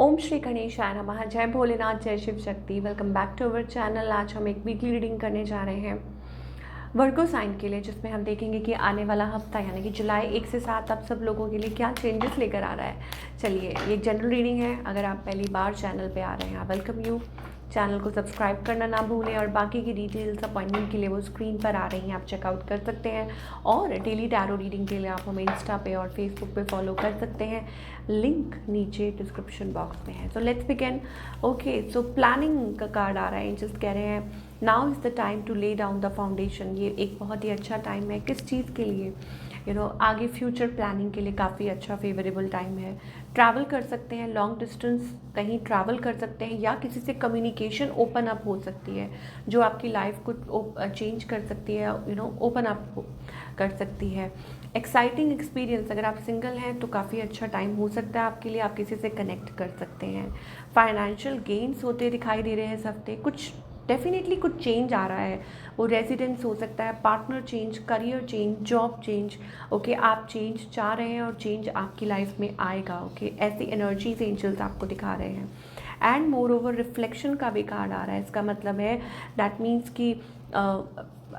ओम श्री गणेशाय नमः। जय भोलेनाथ, जय Shiv Shakti. Welcome back to our channel. आज हम एक वीकली रीडिंग करने जा रहे हैं वर्गो साइन के लिए, जिसमें हम देखेंगे कि आने वाला हफ्ता यानी कि जुलाई 1 से 7 आप सब लोगों के लिए क्या चेंजेस लेकर आ रहा है। चलिए, ये एक जनरल रीडिंग है। अगर आप पहली बार चैनल पे आ रहे हैं, वेलकम यू। चैनल को सब्सक्राइब करना ना भूलें और बाकी की डिटेल्स अपॉइंटमेंट के लिए वो स्क्रीन पर आ रही हैं, आप चेकआउट कर सकते हैं। और डेली टैरो रीडिंग के लिए आप हमें इंस्टा पे और फेसबुक पे फॉलो कर सकते हैं, लिंक नीचे डिस्क्रिप्शन बॉक्स में है। So let's begin. Okay, so planning का कार्ड आ रहा है। एंजल्स कह रहे हैं now is the time to lay down the foundation. ये एक बहुत ही अच्छा टाइम है। किस चीज़ के लिए? आगे फ्यूचर प्लानिंग के लिए काफ़ी अच्छा फेवरेबल टाइम है। ट्रैवल कर सकते हैं, लॉन्ग डिस्टेंस कहीं ट्रैवल कर सकते हैं, या किसी से कम्युनिकेशन ओपन अप हो सकती है जो आपकी लाइफ को चेंज कर सकती है, ओपन अप कर सकती है। एक्साइटिंग एक्सपीरियंस, अगर आप सिंगल हैं तो काफ़ी अच्छा टाइम हो सकता है आपके लिए, आप किसी से कनेक्ट कर सकते हैं। फाइनेंशियल गेन्स होते दिखाई दे रहे हैं इस हफ्ते। कुछ डेफिनेटली कुछ चेंज आ रहा है, वो रेजिडेंस हो सकता है, partner change, career change, job change. Okay, आप चेंज चाह रहे हैं और चेंज आपकी लाइफ में आएगा। ओके, ऐसी एनर्जीज एंजल्स आपको दिखा रहे हैं। एंड मोर ओवर रिफ्लेक्शन का भी कार्ड आ रहा है। इसका मतलब है दैट मीन्स कि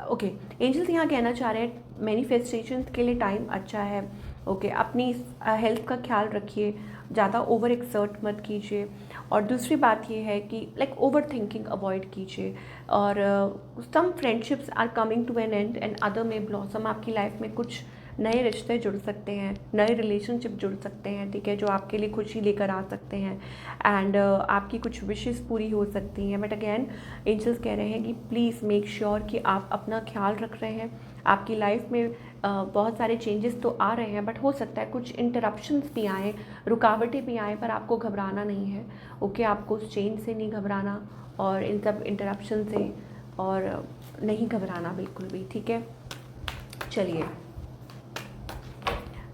ओके, एंजल्स यहाँ कहना चाह रहे हैं मैनिफेस्टेशन के लिए टाइम अच्छा है। ओके, अपनी हेल्थ का ख्याल रखिए, ज़्यादा ओवर एक्सर्ट मत कीजिए। और दूसरी बात ये है कि ओवर थिंकिंग अवॉइड कीजिए। और some friendships are coming to an end and other में ब्लॉसम। आपकी लाइफ में कुछ नए रिश्ते जुड़ सकते हैं, नए रिलेशनशिप जुड़ सकते हैं, ठीक है, जो आपके लिए खुशी लेकर आ सकते हैं। एंड आपकी कुछ विशेस पूरी हो सकती हैं। बट अगेन एंजल्स कह रहे हैं कि प्लीज़ मेक श्योर कि आप अपना ख्याल रख रहे हैं। आपकी लाइफ में बहुत सारे चेंजेस तो आ रहे हैं, बट हो सकता है कुछ इंटरप्शंस भी आएँ, रुकावटें भी आएँ, पर आपको घबराना नहीं है। ओके, आपको उस चेंज से नहीं घबराना और इन सब इंटरप्शन से और नहीं घबराना बिल्कुल भी, ठीक है। चलिए,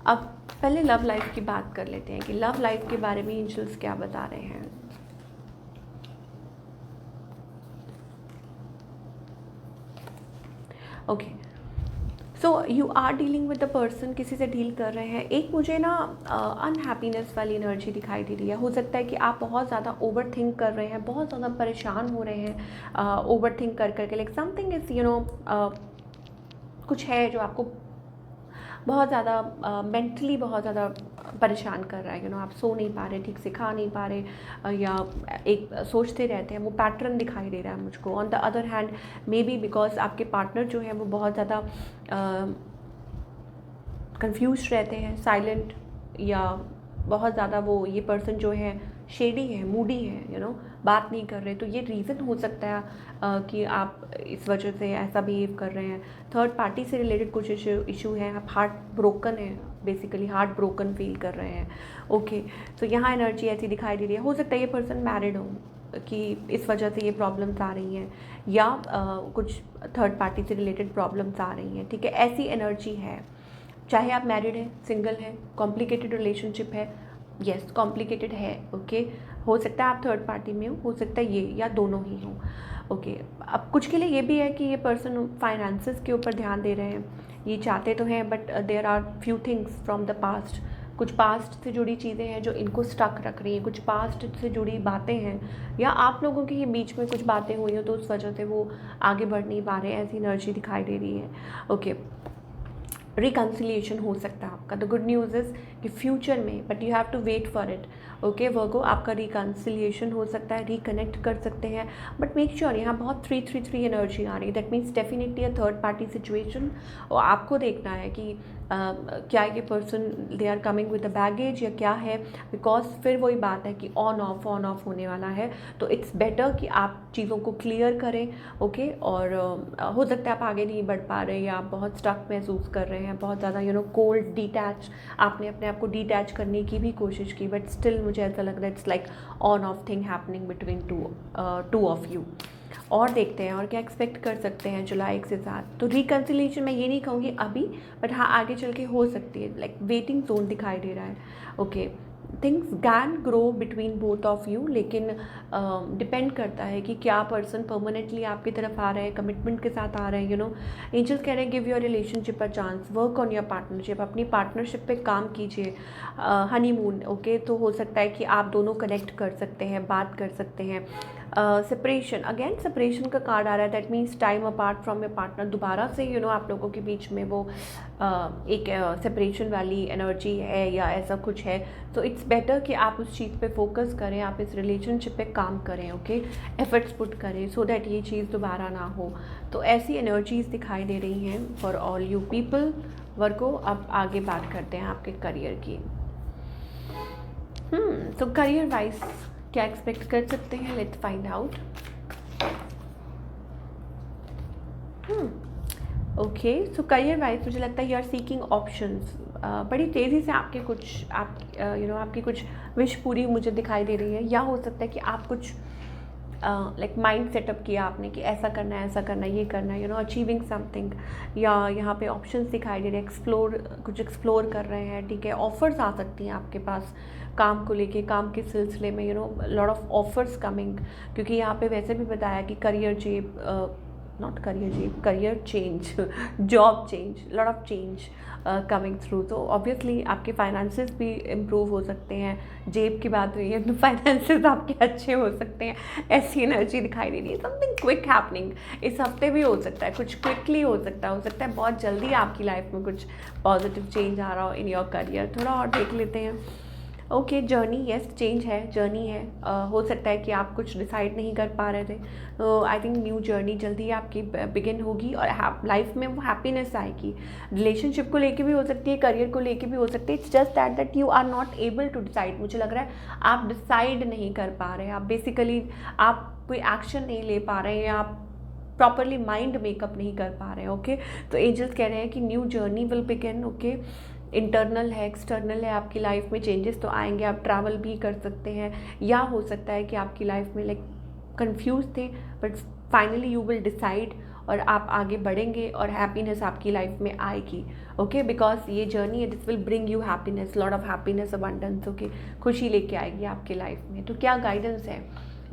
अब पहले लव लाइफ की बात कर लेते हैं कि लव लाइफ के बारे में एंजल्स क्या बता रहे हैं। Okay, so you are dealing with the person, किसी से डील कर रहे हैं। एक मुझे ना अनहैप्पीनेस वाली एनर्जी दिखाई दे रही है। हो सकता है कि आप बहुत ज़्यादा ओवर थिंक कर रहे हैं, बहुत ज़्यादा परेशान हो रहे हैं ओवर थिंक कर करके। समथिंग इज़ कुछ है जो आपको बहुत ज़्यादा मेंटली बहुत ज़्यादा परेशान कर रहा है। आप सो नहीं पा रहे, ठीक से खा नहीं पा रहे, या एक सोचते रहते हैं, वो पैटर्न दिखाई दे रहा है मुझको। On the other hand may be because आपके पार्टनर जो है वो बहुत ज़्यादा कंफ्यूज रहते हैं, साइलेंट, या बहुत ज़्यादा वो ये पर्सन जो है शेडी है, मूडी है, बात नहीं कर रहे। तो ये रीज़न हो सकता है कि आप इस वजह से ऐसा बिहेव कर रहे हैं। थर्ड पार्टी से रिलेटेड कुछ इशू है, आप हार्ट ब्रोकन है, बेसिकली हार्ट ब्रोकन फील कर रहे हैं। ओके, तो यहाँ एनर्जी ऐसी दिखाई दे रही है। हो सकता है ये पर्सन मैरिड हो कि इस वजह से ये प्रॉब्लम्स आ रही हैं, या कुछ थर्ड पार्टी से रिलेटेड प्रॉब्लम्स आ रही हैं, ठीक है। ऐसी एनर्जी है, चाहे आप मैरिड हैं, सिंगल हैं, कॉम्प्लिकेटेड रिलेशनशिप है, यस कॉम्प्लिकेटेड है। ओके, हो सकता है आप थर्ड पार्टी में हो सकता है ये, या दोनों ही हों। ओके, अब कुछ के लिए ये भी है कि ये पर्सन फाइनेंसेस के ऊपर ध्यान दे रहे हैं। ये चाहते तो हैं, but there are few things from the past. कुछ पास्ट से जुड़ी चीज़ें हैं जो इनको स्टक रख रही हैं, कुछ पास्ट से जुड़ी बातें हैं, या आप लोगों के ही बीच में कुछ बातें हुई हो तो उस वजह से वो आगे बढ़ नहीं पा रहे हैं। ऐसी एनर्जी दिखाई दे रही है। ओके, रिकन्सिलिएशन हो सकता है आपका। द गुड न्यूज़ इज़ कि फ्यूचर में, but you have to wait for it. Okay Virgo, आपका रिकन्सिलिएशन हो सकता है, रिकनेक्ट कर सकते हैं, बट मेक श्योर यहाँ बहुत 3-3-3 एनर्जी आ रही है। That means definitely a third party situation. और आपको देखना है कि क्या ये person they are coming with the baggage या क्या है, बिकॉज फिर वही बात है कि ऑन ऑफ होने वाला है। तो इट्स बेटर कि आप चीज़ों को क्लियर करें। ओके, और हो सकता है आप आगे नहीं बढ़ पा रहे, या आप बहुत स्टक महसूस कर रहे हैं, बहुत ज़्यादा कोल्ड, डिटैच, आपने अपने आप को डिटैच करने की भी कोशिश की, बट स्टिल मुझे ऐसा लग रहा है it's like on off thing happening between two of you. और देखते हैं और क्या एक्सपेक्ट कर सकते हैं जुलाई 1 से 7। तो रिकन्सिलिएशन मैं ये नहीं कहूँगी अभी, बट हाँ आगे चल के हो सकती है। वेटिंग जोन दिखाई दे रहा है। Okay, things can grow between both of you, लेकिन डिपेंड करता है कि क्या पर्सन परमानेंटली आपकी तरफ आ रहे हैं, कमिटमेंट के साथ आ रहे हैं। एंजल्स कह रहे हैं give your relationship a chance, work on your partnership, अपनी पार्टनरशिप पे काम कीजिए। हनीमून, ओके, तो हो सकता है कि आप दोनों कनेक्ट कर सकते हैं, बात कर सकते हैं। सेपरेशन, अगेन सेपरेशन का कार्ड आ रहा है, that means time apart from your partner, दोबारा से आप लोगों के बीच में वो एक सेपरेशन वाली एनर्जी है या ऐसा कुछ है। तो इट्स बेटर कि आप उस चीज़ पे फोकस करें, आप इस रिलेशनशिप पे काम करें, ओके, एफर्ट्स पुट करें सो दैट ये चीज़ दोबारा ना हो। तो ऐसी एनर्जीज दिखाई दे रही हैं फॉर ऑल यू पीपल वर्गो। अब आगे बात करते हैं आपके करियर की। तो करियर वाइज क्या एक्सपेक्ट कर सकते हैं, let's find out. Okay, so career wise मुझे लगता है यू आर सीकिंग ऑप्शंस। बड़ी तेज़ी से आपके कुछ आपकी कुछ विश पूरी मुझे दिखाई दे रही है, या हो सकता है कि आप कुछ लाइक माइंड सेटअप किया आपने कि ऐसा करना है, ऐसा करना है, ये करना है, अचीविंग समथिंग, या यहाँ पे ऑप्शंस दिखाई दे रहे हैं, कुछ एक्सप्लोर कर रहे हैं, ठीक है। ऑफर्स आ सकती हैं आपके पास काम को लेके, काम के सिलसिले में, लॉट ऑफ ऑफर्स कमिंग, क्योंकि यहाँ पे वैसे भी बताया कि career change, job change, lot of change coming through. तो ऑब्वियसली आपके फाइनेंसेस भी इम्प्रूव हो सकते हैं। जेब की बात हुई है तो फाइनेंसेस आपके अच्छे हो सकते हैं, ऐसी एनर्जी दिखाई दे रही है। समथिंग क्विक हैपनिंग इस हफ्ते भी हो सकता है, कुछ क्विकली हो सकता है बहुत जल्दी आपकी लाइफ में कुछ पॉजिटिव चेंज आ रहा हो इन योर करियर। थोड़ा और देख लेते हैं। ओके, जर्नी, यस, चेंज है, जर्नी है। हो सकता है कि आप कुछ डिसाइड नहीं कर पा रहे थे, तो आई थिंक न्यू जर्नी जल्दी आपकी बिगिन होगी और लाइफ में वो हैप्पीनेस आएगी। रिलेशनशिप को लेके भी हो सकती है, करियर को लेके भी हो सकती है। It's just that you are not able to decide. मुझे लग रहा है आप डिसाइड नहीं कर पा रहे हैं, आप बेसिकली आप कोई एक्शन नहीं ले पा रहे हैं, आप प्रॉपरली माइंड मेकअप नहीं कर पा रहे हैं, ओके। तो एंजल्स कह रहे हैं कि new journey will begin, okay. Internal है, एक्सटर्नल है, आपकी लाइफ में चेंजेस तो आएंगे, आप ट्रैवल भी कर सकते हैं, या हो सकता है कि आपकी लाइफ में लाइक कंफ्यूज थे but finally you will decide और आप आगे बढ़ेंगे और हैप्पीनेस आपकी लाइफ में आएगी, ओके। बिकॉज ये जर्नी है, this will bring you happiness, lot of happiness, abundance, okay. खुशी लेके आएगी आपकी लाइफ में। तो क्या गाइडेंस है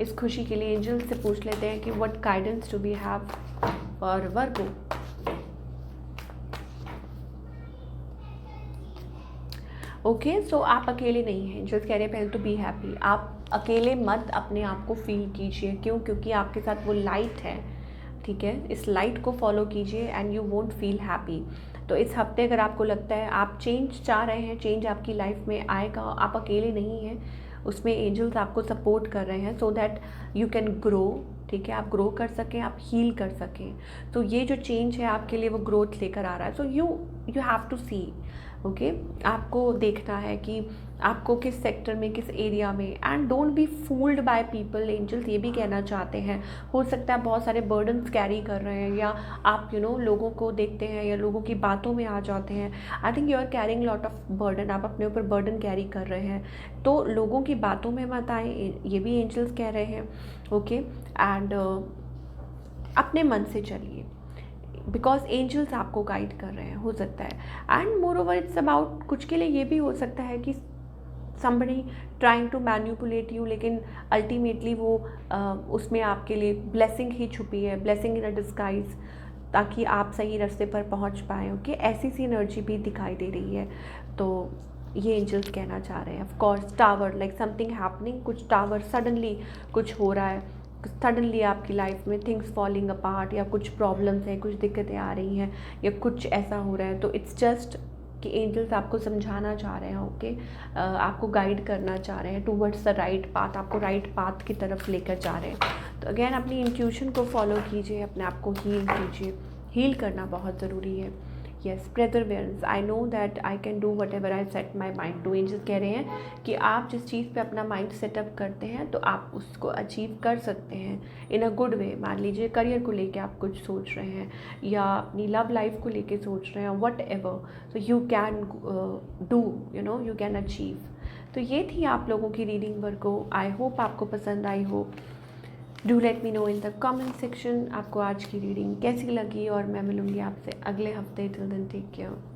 इस खुशी के लिए, एंजल्स से पूछ लेते हैं कि what guidance do we have for Virgo. Okay, so आप अकेले नहीं हैं। एंजल्स कह रहे हैं पहले तो बी हैप्पी, आप अकेले मत अपने आप को फील कीजिए। क्यों? क्योंकि आपके साथ वो लाइट है, ठीक है। इस लाइट को फॉलो कीजिए and you won't feel happy. तो इस हफ्ते अगर आपको लगता है आप चेंज चाह रहे हैं, चेंज आपकी लाइफ में आएगा, आप अकेले नहीं हैं, उसमें एंजल्स आपको सपोर्ट कर रहे हैं so that you can grow, ठीक है। आप ग्रो कर सकें, आप हील कर सकें। तो ये जो चेंज है आपके लिए वो ग्रोथ लेकर आ रहा है। So you have to see, okay. आपको देखना है कि आपको किस सेक्टर में, किस एरिया में, and don't be fooled by people. Angels ये भी कहना चाहते हैं, हो सकता है बहुत सारे बर्डन्स कैरी कर रहे हैं, या आप लोगों को देखते हैं या लोगों की बातों में आ जाते हैं। I think you are carrying lot of burden, आप अपने ऊपर बर्डन कैरी कर रहे हैं, तो लोगों की बातों में मत आए, ये भी एंजल्स कह रहे हैं, ओके। एंड अपने मन से चलिए, बिकॉज एंजल्स आपको गाइड कर रहे हैं, हो सकता है। And more over it's about, कुछ के लिए ये भी हो सकता है कि somebody trying to manipulate you, लेकिन अल्टीमेटली वो उसमें आपके लिए ब्लेसिंग ही छुपी है, ब्लेसिंग इन अ डिस्गाइज, ताकि आप सही रास्ते पर पहुंच पाएँ, ओके। ऐसी सी एनर्जी भी दिखाई दे रही है। तो ये एंजल्स कहना चाह रहे हैं। Of course tower, like something happening, कुछ टावर सडनली कुछ हो रहा है, सडनली आपकी लाइफ में थिंग्स फॉलिंग अपार्ट, या कुछ प्रॉब्लम्स हैं, कुछ दिक्कतें आ रही हैं, या कुछ ऐसा हो रहा है। तो इट्स जस्ट कि एंजल्स आपको समझाना चाह रहे हैं, ओके। आपको गाइड करना चाह रहे हैं टूवर्ड्स द राइट पाथ, आपको राइट पाथ की तरफ लेकर जा रहे हैं। तो अगेन अपनी इंट्यूशन को फॉलो कीजिए, अपने आप को हील कीजिए। हील करना बहुत ज़रूरी है। Yes, perseverance, I know that I can do whatever I set my mind to. Angels कह रहे हैं कि आप जिस चीज़ पे अपना माइंड सेटअप करते हैं तो आप उसको अचीव कर सकते हैं इन अ गुड वे। मान लीजिए करियर को लेके आप कुछ सोच रहे हैं, या अपनी लव लाइफ को लेके सोच रहे हैं, वट एवर, तो you can do, you can achieve. तो ये थी आप लोगों की रीडिंग वर्गो। आई होप आपको पसंद आई हो। Do let me know in the comment section आपको आज की रीडिंग कैसी लगी, और मैं मिलूँगी आपसे अगले हफ्ते। Till then take care.